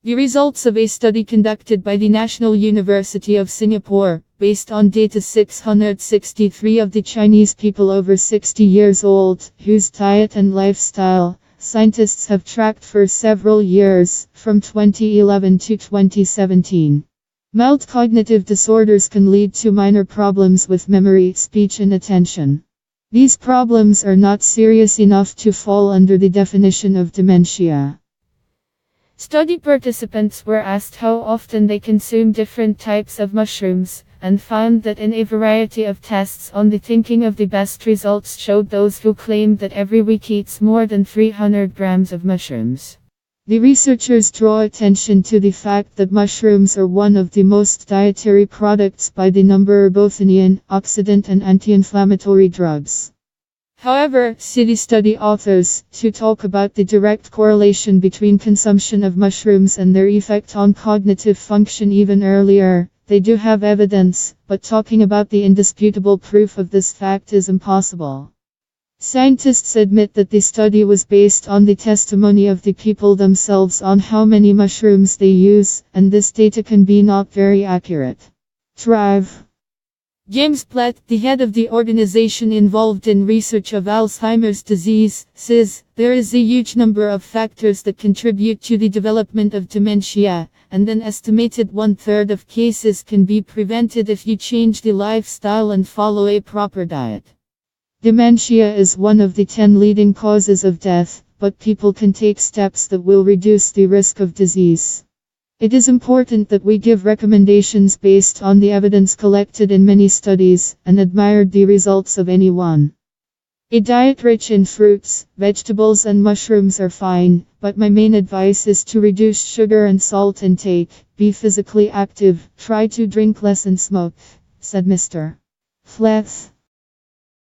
The results of a study conducted by the National University of Singapore, based on data 663 of the Chinese people over 60 years old, whose diet and lifestyle scientists have tracked for several years, from 2011 to 2017. Mild cognitive disorders can lead to minor problems with memory, speech, and attention. These problems are not serious enough to fall under the definition of dementia. Study participants were asked how often they consume different types of mushrooms, and found that in a variety of tests on the thinking of the best results showed those who claimed that every week eats more than 300 grams of mushrooms. The researchers draw attention to the fact that mushrooms are one of the most dietary products by the number both in antioxidant and anti-inflammatory drugs. However, the study authors, to talk about the direct correlation between consumption of mushrooms and their effect on cognitive function even earlier, they do have evidence, but talking about the indisputable proof of this fact is impossible. Scientists admit that the study was based on the testimony of the people themselves on how many mushrooms they use, and this data can be not very accurate. James Platt, the head of the organization involved in research of Alzheimer's disease, says, "There is a huge number of factors that contribute to the development of dementia, and an estimated 1/3 of cases can be prevented if you change the lifestyle and follow a proper diet." Dementia is one of the 10 leading causes of death, but people can take steps that will reduce the risk of disease. It is important that we give recommendations based on the evidence collected in many studies, and admired the results of any one. A diet rich in fruits, vegetables and mushrooms are fine, but my main advice is to reduce sugar and salt intake, be physically active, try to drink less and smoke, said Mr. Platt.